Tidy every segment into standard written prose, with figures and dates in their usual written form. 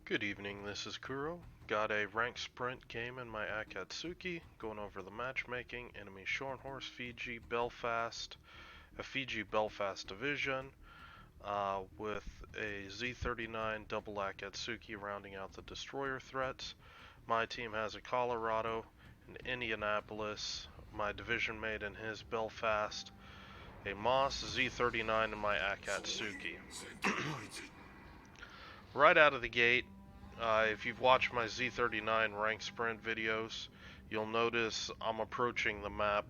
Good evening, this is Kuro. Got a ranked sprint game in my Akatsuki, going over the matchmaking, enemy Shornhorse, Fiji, Belfast, a Fiji Belfast division, with a Z-39 double Akatsuki rounding out the destroyer threats. My team has a Colorado, an Indianapolis, my division mate in his Belfast, a Moss Z-39 in my Akatsuki. Right out of the gate, if you've watched my Z39 rank sprint videos, you'll notice I'm approaching the map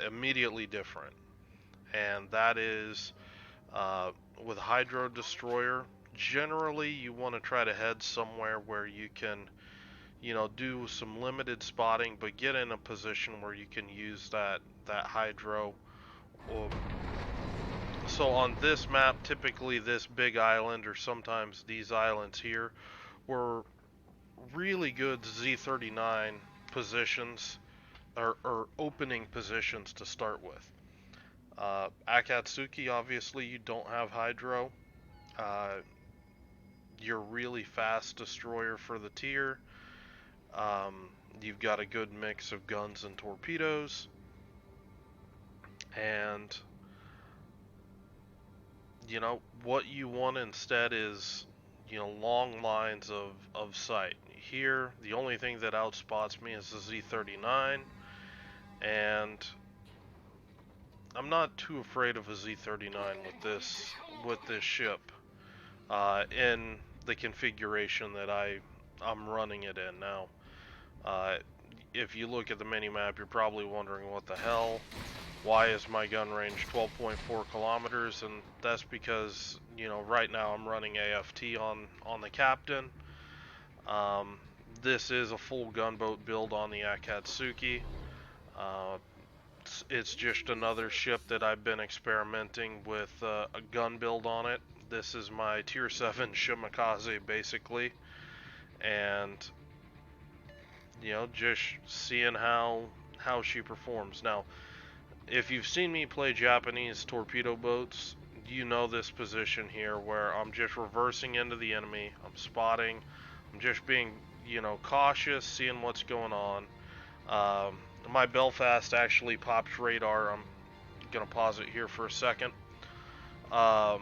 immediately different. And that is with Hydro Destroyer. Generally, you want to try to head somewhere where you can, do some limited spotting, but get in a position where you can use that Hydro. So on this map, typically this big island, or sometimes these islands here, were really good Z39 positions or opening positions to start with. Akatsuki, obviously, you don't have Hydro. Uh, you're really fast destroyer for the tier. You've got a good mix of guns and torpedoes. And, what you want instead is, long lines of sight. Here, the only thing that outspots me is the Z39. And I'm not too afraid of a Z39 with this ship in the configuration that I'm running it in now. If you look at the mini map, you're probably wondering what the hell. Why is my gun range 12.4 kilometers? And that's because right now I'm running AFT on the captain. This is a full gunboat build on the Akatsuki. It's just another ship that I've been experimenting with a gun build on it. This is my tier 7 Shimakaze basically, and just seeing how she performs. Now, if you've seen me play Japanese torpedo boats, you know this position here where I'm just reversing into the enemy, I'm spotting, I'm just being cautious, seeing what's going on. My Belfast actually pops radar. I'm gonna pause it here for a second. And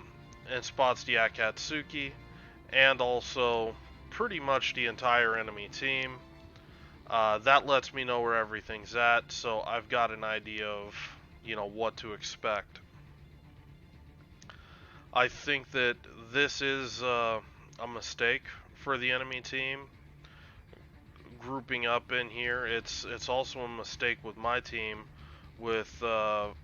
spots the Akatsuki, and also pretty much the entire enemy team. That lets me know where everything's at, so I've got an idea of what to expect. I think that this is a mistake for the enemy team. Grouping up in here, it's also a mistake with my team, with both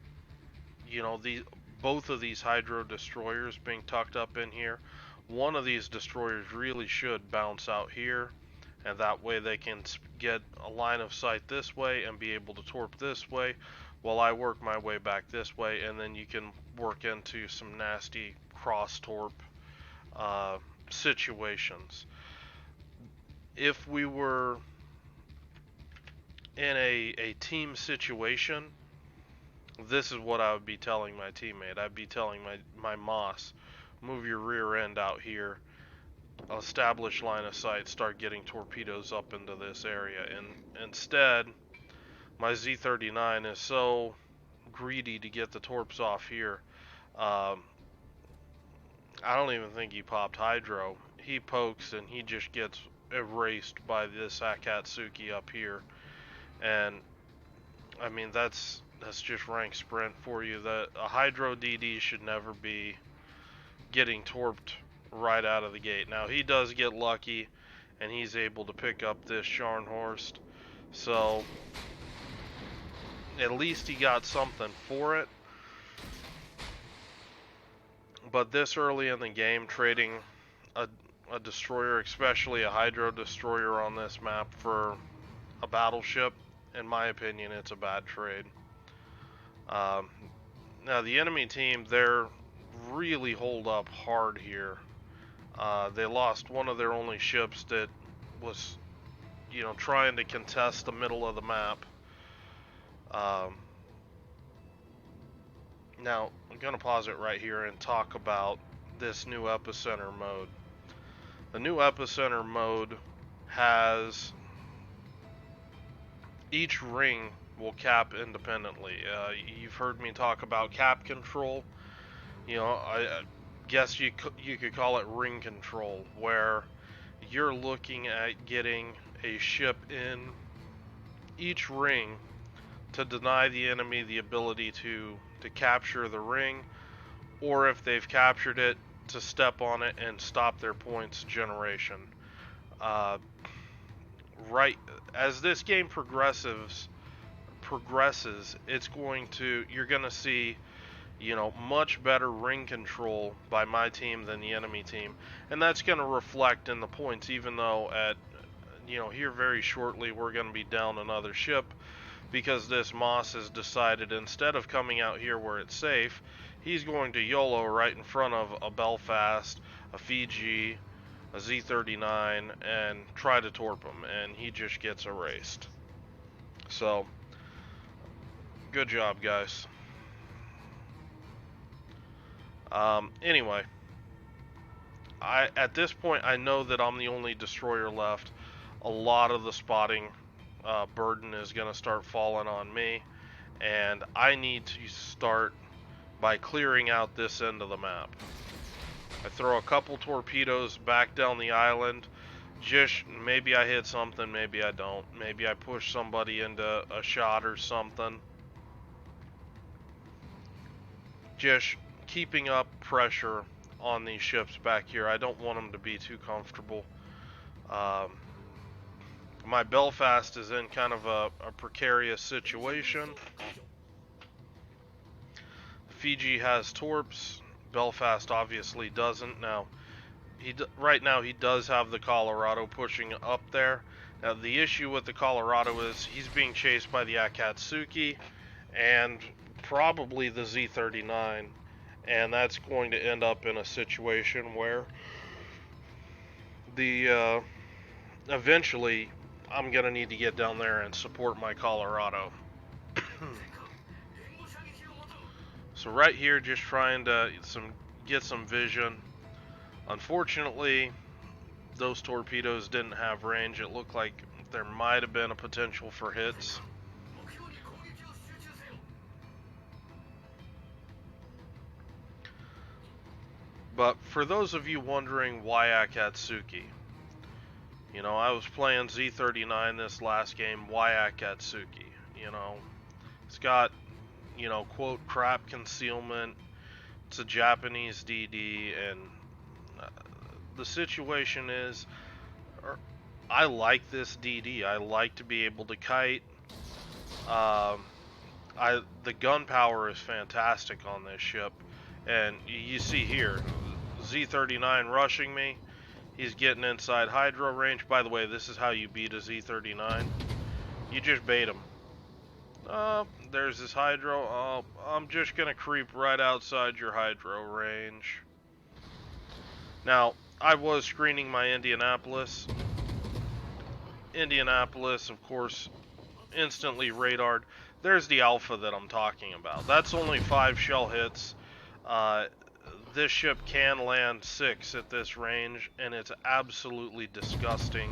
of these Hydro Destroyers being tucked up in here. One of these destroyers really should bounce out here, and that way they can get a line of sight this way and be able to torp this way while I work my way back this way, and then you can work into some nasty cross torp situations. If we were in a team situation, this is what I would be telling my teammate. I'd be telling my Moss, move your rear end out here, establish line of sight, start getting torpedoes up into this area. And instead, my Z39 is so greedy to get the torps off here. I don't even think he popped Hydro. He pokes and he just gets erased by this Akatsuki up here. And I mean, that's just rank sprint for you. That a Hydro DD should never be getting torped right out of the gate. Now he does get lucky, and he's able to pick up this Scharnhorst, so at least he got something for it. But this early in the game, trading a destroyer, especially a Hydro Destroyer on this map for a battleship, in my opinion, it's a bad trade. Now the enemy team, they're really holed up hard here. They lost one of their only ships that was, trying to contest the middle of the map. Now, I'm going to pause it right here and talk about this new Epicenter mode. The new Epicenter mode has each ring will cap independently. You've heard me talk about cap control. You know, I guess you could call it ring control, where you're looking at getting a ship in each ring to deny the enemy the ability to capture the ring, or if they've captured it, to step on it and stop their points generation. Uh, right as this game progresses, it's going to you're going to see, you know, much better ring control by my team than the enemy team, and that's going to reflect in the points. Even though at, you know, here very shortly we're going to be down another ship, because this Moss has decided, instead of coming out here where it's safe, he's going to YOLO right in front of a Belfast, a Fiji, a Z-39, and try to torp him, and he just gets erased. So, good job, guys. Anyway, at this point, I know that I'm the only destroyer left. A lot of the spotting burden is going to start falling on me, and I need to start by clearing out this end of the map. I throw a couple torpedoes back down the island. Just maybe I hit something, maybe I don't. Maybe I push somebody into a shot or something. Just keeping up pressure on these ships back here. I don't want them to be too comfortable. My Belfast is in kind of a precarious situation. Fiji has torps. Belfast obviously doesn't. Now, right now he does have the Colorado pushing up there. Now, the issue with the Colorado is he's being chased by the Akatsuki and probably the Z-39, and that's going to end up in a situation where the eventually I'm gonna need to get down there and support my Colorado. So right here, just trying to get some vision. Unfortunately, those torpedoes didn't have range. It looked like there might have been a potential for hits. But for those of you wondering why Akatsuki, you know, I was playing Z-39 this last game. Why Akatsuki? You know, it's got, you know, quote, crap concealment. It's a Japanese DD, and the situation is, I like this DD. I like to be able to kite. The gun power is fantastic on this ship, and you see here, Z-39 rushing me. He's getting inside hydro range. By the way, this is how you beat a Z-39. You just bait him. There's this hydro. I'm just gonna creep right outside your hydro range. Now, I was screening my Indianapolis. Indianapolis, of course, instantly radared. There's the Alpha that I'm talking about. That's only 5 shell hits. This ship can land 6 at this range, and it's absolutely disgusting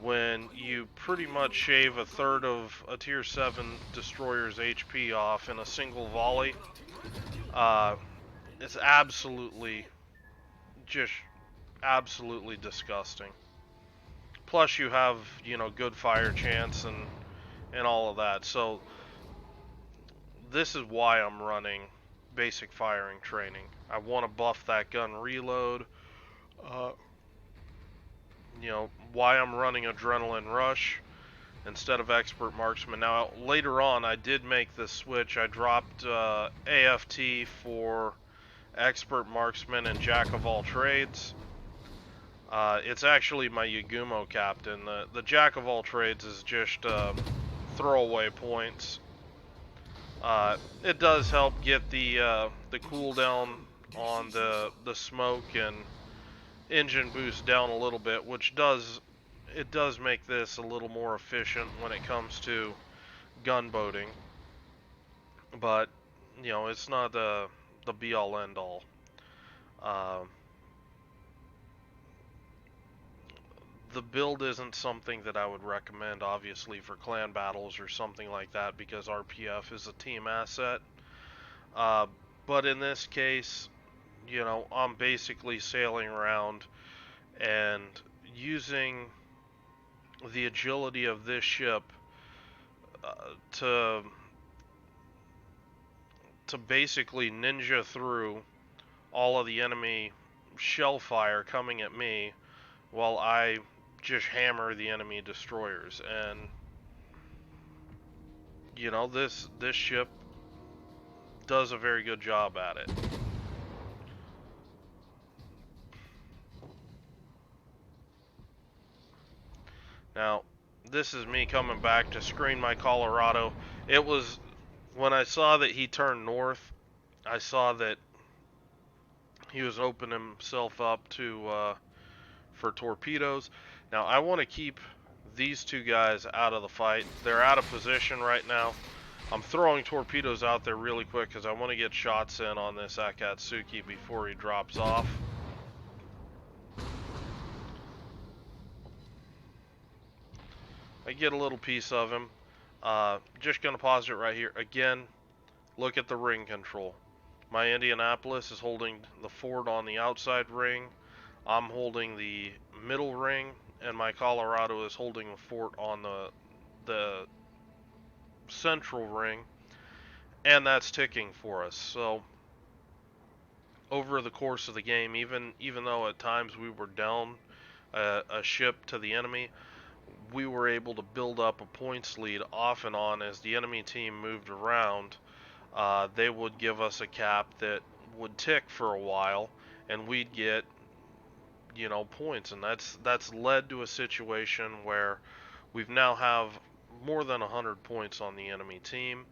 when you pretty much shave a third of a tier 7 destroyer's HP off in a single volley. It's absolutely, just absolutely disgusting. Plus you have, you know, good fire chance and all of that. So this is why I'm running basic firing training. I want to buff that gun reload. You know, why I'm running Adrenaline Rush instead of Expert Marksman. Now, later on, I did make this switch. I dropped AFT for Expert Marksman and Jack of all trades. It's actually my Yagumo captain. The Jack of all trades is just throwaway points. It does help get the cooldown on the smoke and engine boost down a little bit, which does make this a little more efficient when it comes to gunboating. But you know, it's not the be all end all. the build isn't something that I would recommend, obviously, for clan battles or something like that, because RPF is a team asset. But in this case, you know, I'm basically sailing around and using the agility of this ship to basically ninja through all of the enemy shell fire coming at me while I just hammer the enemy destroyers. And you know, this ship does a very good job at it. Now, this is me coming back to screen my Colorado. It was when I saw that he turned north, I saw that he was opening himself up to for torpedoes. Now, I want to keep these two guys out of the fight. They're out of position right now. I'm throwing torpedoes out there really quick because I want to get shots in on this Akatsuki before he drops off. I get a little piece of him. Just going to pause it right here. Again, look at the ring control. My Indianapolis is holding the fort on the outside ring. I'm holding the middle ring, and my Colorado is holding the fort on the central ring, and that's ticking for us. So over the course of the game, even though at times we were down a ship to the enemy, we were able to build up a points lead off and on. As the enemy team moved around, they would give us a cap that would tick for a while, and we'd get, you know, points. And that's led to a situation where we've now have more than 100 points on the enemy team.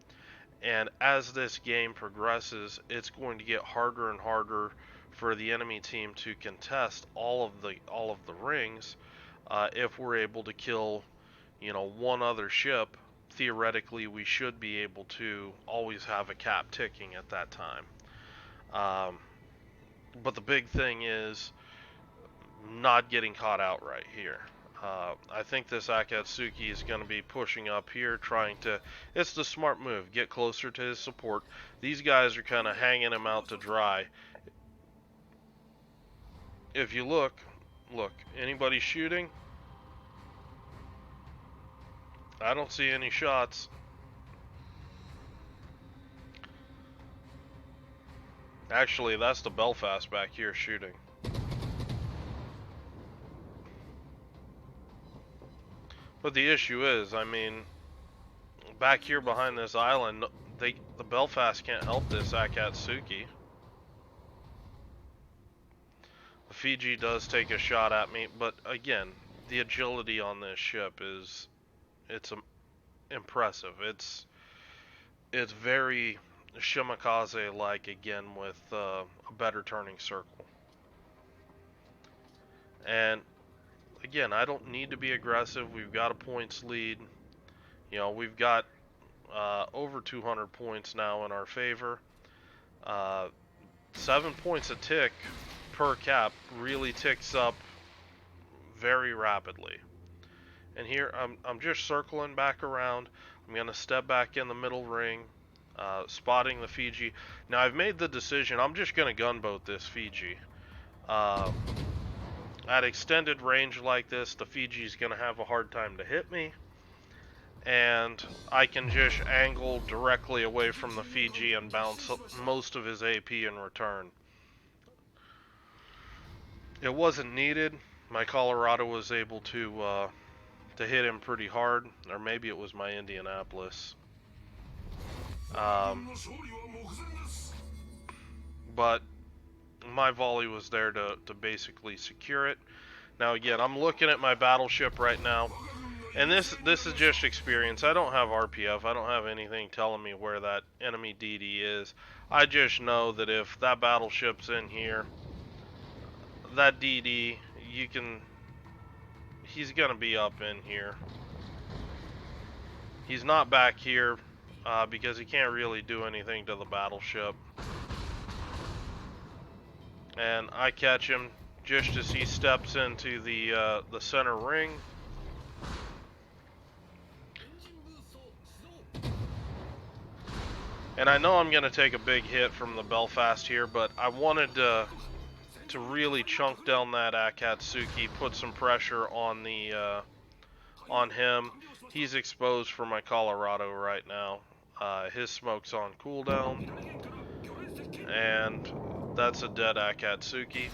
And as this game progresses, it's going to get harder and harder for the enemy team to contest all of the rings. If we're able to kill, you know, one other ship, theoretically we should be able to always have a cap ticking at that time. But the big thing is not getting caught out right here. I think this Akatsuki is going to be pushing up here, trying to... It's the smart move. Get closer to his support. These guys are kind of hanging him out to dry. If you look, anybody shooting? I don't see any shots. Actually, that's the Belfast back here shooting. But the issue is, I mean, back here behind this island, the Belfast can't help this Akatsuki. The Fiji does take a shot at me, but again, the agility on this ship is, it's impressive. It's very Shimakaze-like, again, with a better turning circle. And again, I don't need to be aggressive. We've got a points lead. You know, we've got over 200 points now in our favor. 7 points a tick per cap really ticks up very rapidly. And here I'm just circling back around. I'm going to step back in the middle ring, spotting the Fiji. Now I've made the decision, I'm just going to gunboat this Fiji. At extended range like this, the Fiji's going to have a hard time to hit me, and I can just angle directly away from the Fiji and bounce most of his AP in return. It wasn't needed. My Colorado was able to hit him pretty hard, or maybe it was my Indianapolis. But my volley was there to basically secure it. Now again, I'm looking at my battleship right now, and this is just experience. I don't have RPF. I don't have anything telling me where that enemy DD is. I just know that if that battleship's in here, that DD, he's gonna be up in here. He's not back here because he can't really do anything to the battleship. And I catch him, just as he steps into the center ring. And I know I'm going to take a big hit from the Belfast here, but I wanted to really chunk down that Akatsuki, put some pressure on the on him. He's exposed for my Colorado right now. His smoke's on cooldown, and that's a dead Akatsuki.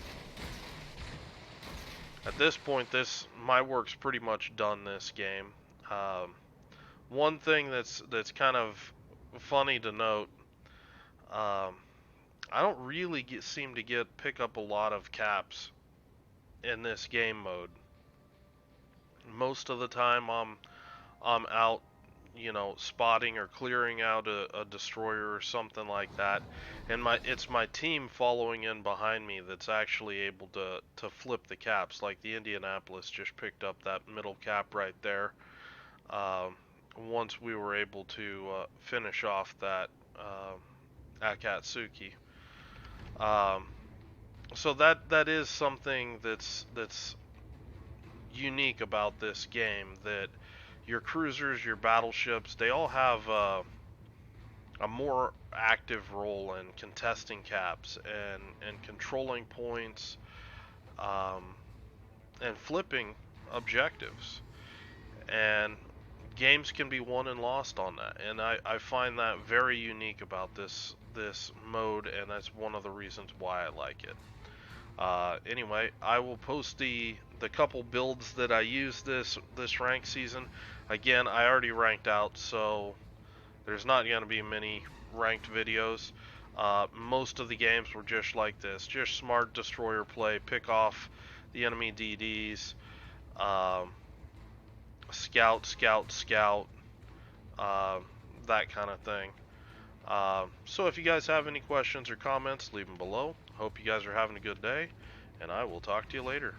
At this point, my work's pretty much done this game. One thing that's kind of funny to note, I don't really seem to pick up a lot of caps in this game mode. Most of the time, I'm out, you know, spotting or clearing out a destroyer or something like that, and it's my team following in behind me that's actually able to flip the caps. Like the Indianapolis just picked up that middle cap right there. Once we were able to finish off that Akatsuki. So that is something that's unique about this game, that your cruisers, your battleships, they all have a more active role in contesting caps and controlling points, um, and flipping objectives. And games can be won and lost on that. And I find that very unique about this mode, and that's one of the reasons why I like it. Anyway, I will post the couple builds that I used this rank season. Again, I already ranked out, so there's not going to be many ranked videos. Most of the games were just like this, just smart destroyer play, pick off the enemy DDs, scout, scout, scout, that kind of thing. So if you guys have any questions or comments, leave them below. Hope you guys are having a good day, and I will talk to you later.